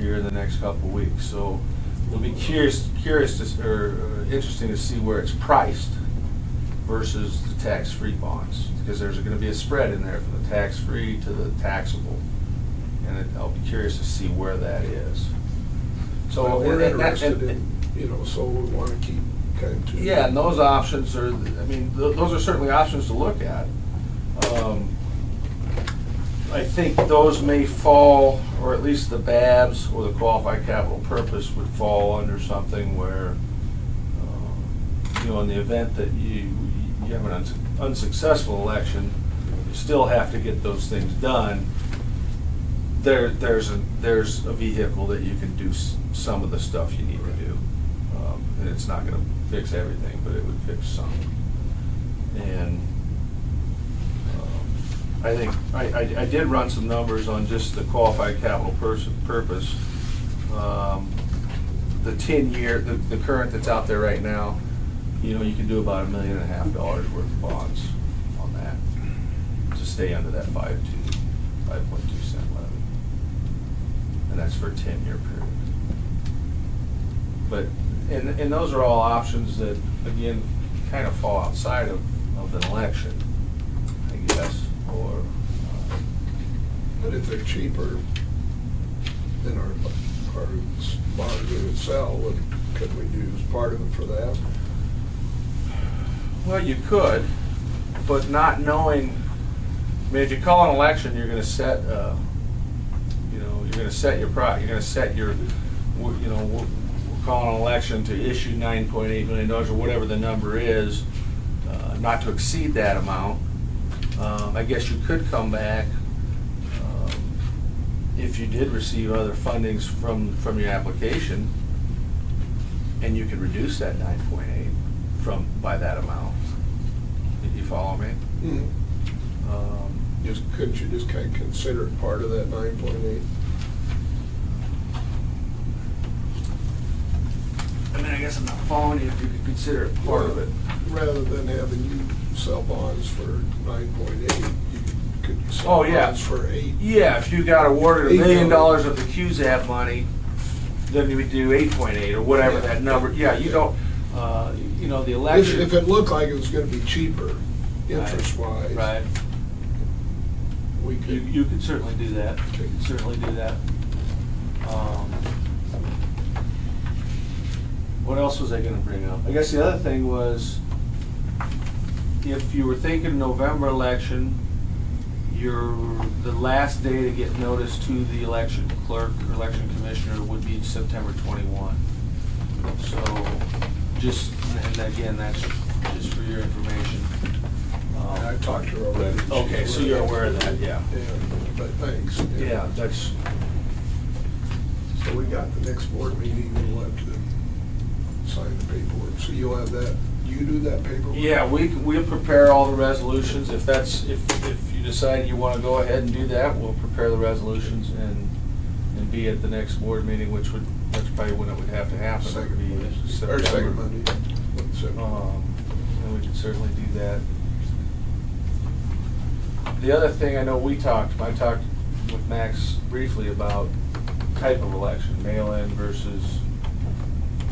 here in the next couple of weeks. So it'll be curious to, or interesting to see where it's priced versus the tax-free bonds, because there's going to be a spread in there from the tax-free to the taxable, and I'll be curious to see where that is. So Well, we're interested in, you know, so we want to keep kind of. Yeah, and those options are, I mean, those are certainly options to look at. I think those may fall, or at least the BABs or the qualified capital purpose would fall under something where, you know, in the event that you have an unsuccessful election, you still have to get those things done. There's a vehicle that you can do some of the stuff you need to do. And it's not going to fix everything, but it would fix some. And I think I did run some numbers on just the qualified capital purpose. The 10-year, the current that's out there right now, you know, you can do about $1.5 million worth of bonds on that to stay under that 5.2 cent levy, and that's for a 10-year period. But and those are all options that, again, kind of fall outside of an election, I guess. Or but if they're cheaper than our bond we would sell, could we use part of it for that? Well, you could, but not knowing. I mean, if you call an election, you're going to set, you know, you're going to set your you're going to set your, you know, we're calling an election to issue $9.8 million or whatever the number is, not to exceed that amount. I guess you could come back if you did receive other fundings from your application, and you could reduce that 9.8 by that amount. Did you follow me? Mm-hmm. Couldn't you just kind of consider it part of that 9.8? I mean, I guess I'm not following you if you could consider it part of it. Rather than having you sell bonds for 9.8, you could sell bonds for 8. Yeah, if you got awarded $1 million of the QZAP money, then you would do 8.8 or whatever that number. Yeah, you don't. You know, the election. If it looked like it was going to be cheaper, interest-wise, right? We could. You could certainly do that. You could certainly do that. What else was I going to bring up? I guess the other thing was, if you were thinking November election, the last day to get notice to the election clerk or election commissioner would be September 21. So, and again, that's just for your information. I talked to her already. Okay, so you're aware of that, yeah. Yeah, but thanks. Yeah, that's. So we got the next board meeting, we'll have to sign the paperwork. So you'll have that, you do that paperwork? Yeah, we'll prepare all the resolutions. If you decide you want to go ahead and do that, we'll prepare the resolutions and be at the next board meeting, that's probably when it would have to happen. Second Monday. Or second Monday. And we could certainly do that. The other thing, I know I talked with Max briefly about type of election, mail-in versus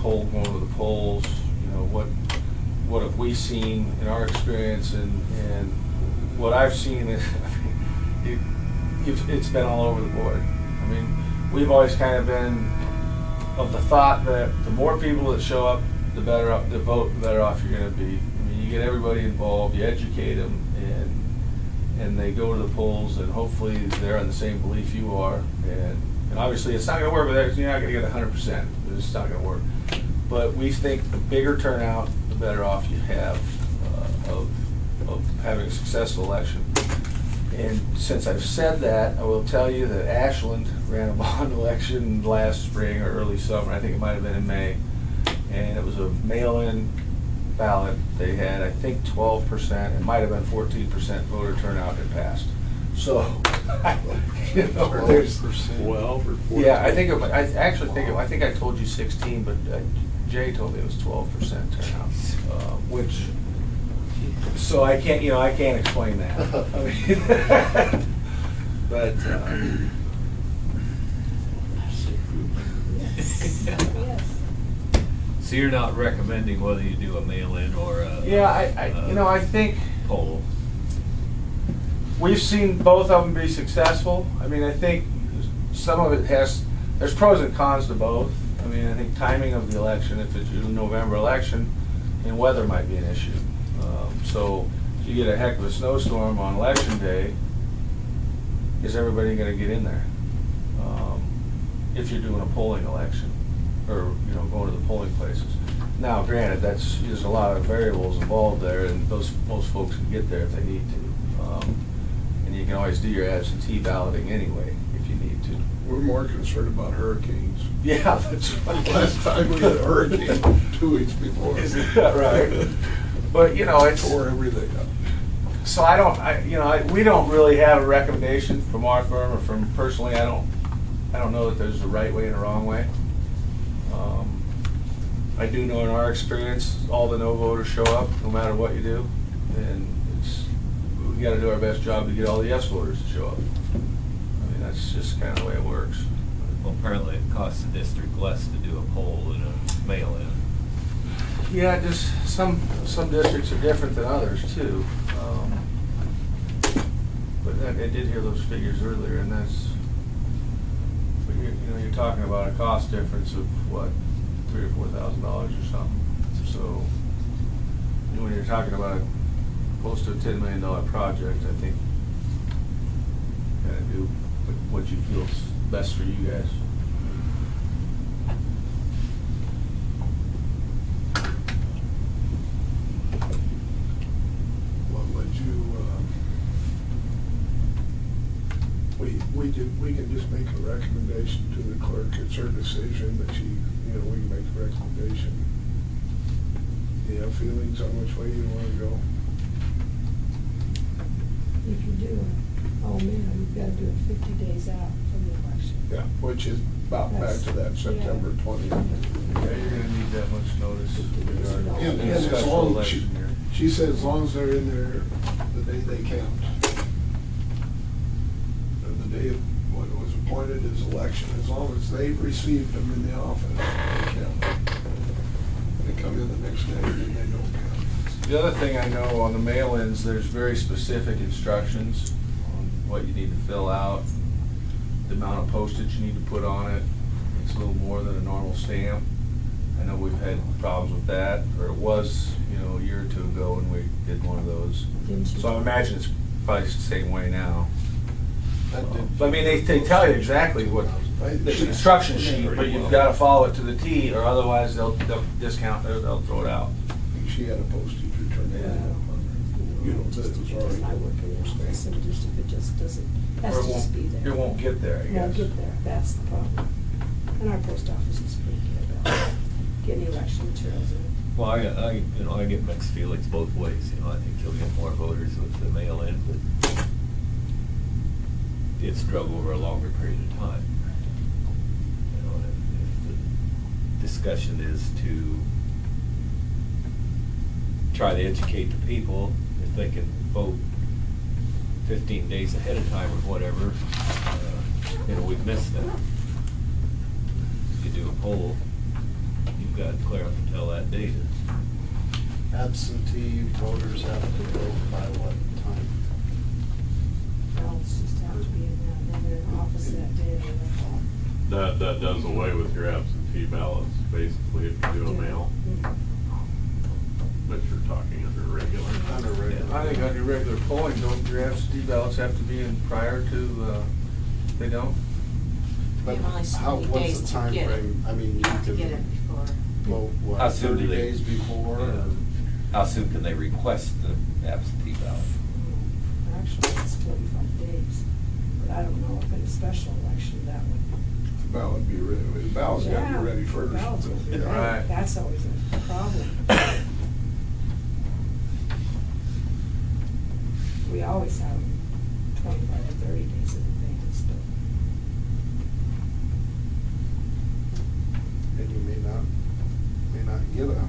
going to the polls. You know, what have we seen in our experience, and what I've seen is, I mean, it's been all over the board. I mean, we've always kind of been of the thought that the more people that show up, the better off you're going to be. I mean, you get everybody involved, you educate them, and they go to the polls, and hopefully they're on the same belief you are. And obviously it's not going to work, but you're not going to get 100%. It's not going to work. But we think the bigger turnout, the better off you have of having a successful election. And since I've said that, I will tell you that Ashland ran a bond election last spring or early summer. I think it might have been in May. And it was a mail-in ballot. They had, I think, 12%. It might have been 14% voter turnout had passed. So, you know, there's 12 or 14. Yeah, I think I told you 16, but Jay told me it was 12% turnout, which. So I can't explain that. I mean, but So you're not recommending whether you do a mail-in or a... Yeah, I think Poll. we've seen both of them be successful. I mean, I think some of it there's pros and cons to both. I mean, I think timing of the election, if it's a November election, and weather might be an issue. So if you get a heck of a snowstorm on election day, is everybody gonna get in there? If you're doing a polling election, or, going to the polling places. Now, granted, there's a lot of variables involved there, and most folks can get there if they need to. And you can always do your absentee balloting anyway, if you need to. We're more concerned about hurricanes. Yeah, that's right. Last time we had a hurricane, 2 weeks before. Isn't that right? But, it's... Tore everything up. So we don't really have a recommendation from our firm, or from personally, I don't know that there's a right way and a wrong way. I do know in our experience, all the no voters show up, no matter what you do, and we got to do our best job to get all the yes voters to show up. I mean, that's just kind of the way it works. Well, apparently it costs the district less to do a poll than a mail-in. Yeah, just some districts are different than others too. But I did hear those figures earlier, and but you're talking about a cost difference of what, $3,000 or $4,000 or something. So when you're talking about close to a $10 million project, I think you gotta do what you feel is best for you guys. What would you, we can just make a recommendation to the clerk. It's her decision, but we can make a recommendation. Do you have feelings on which way you want to go? If you do you've got to do it 50 days out from the election. Yeah, which is about back to that September 20th. Yeah, you're gonna need that much notice. And In a as special long, election year. she said as long as they're in there the day they count. Or the day of what was appointed as election, as long as they've received them in the office, they count. They come in the next day, then they don't count. The other thing I know on the mail-ins, there's very specific instructions on what you need to fill out, the amount of postage you need to put on it. It's a little more than a normal stamp. I know we've had problems with that, or it was, a year or two ago when we did one of those. Didn't you? So I imagine it's probably the same way now. That did- I mean, they tell you exactly what, the instruction sheet, but you've got to follow it to the T, or otherwise they'll discount, they'll throw it out. She had a postage return. This was Just already. not working in the office, and just if it just doesn't, has Or to just be there. it won't get there, I It guess. won't get there, that's the problem. And our post office is pretty good about getting election materials in. Well, I get mixed feelings both ways. I think you'll get more voters with the mail-in, but it's drug over a longer period of time. If the discussion is to try to educate the people, if they can vote 15 days ahead of time or whatever, we've missed that. If you do a poll, you've got to clear up until that date. Absentee voters have to vote by what time? Ballots just have to be in there, and then they're in office that day, or they're That does away with your absentee ballots, basically, if you do a mail, but you're talking under regular. Under regular. I think on your regular polling, don't your absentee ballots have to be in prior to, they don't? But You have only so how, many what's days the to time get it. frame? I mean, You have to you get it can before. vote, what, How soon do 30 they- days before? or- How soon can they request the absentee ballot? Actually, it's 45 days, but I don't know if in a special election that would. The ballot be ready, the ballot's gotta Yeah, be ready first. ballots will be Yeah. ready. Right. That's always a problem. We always have 25 or 30 days in advance, but. And you may not get a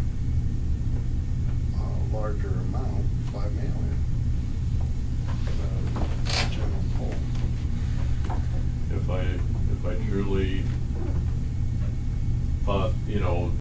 larger amount by mail-in. General poll. If I truly thought,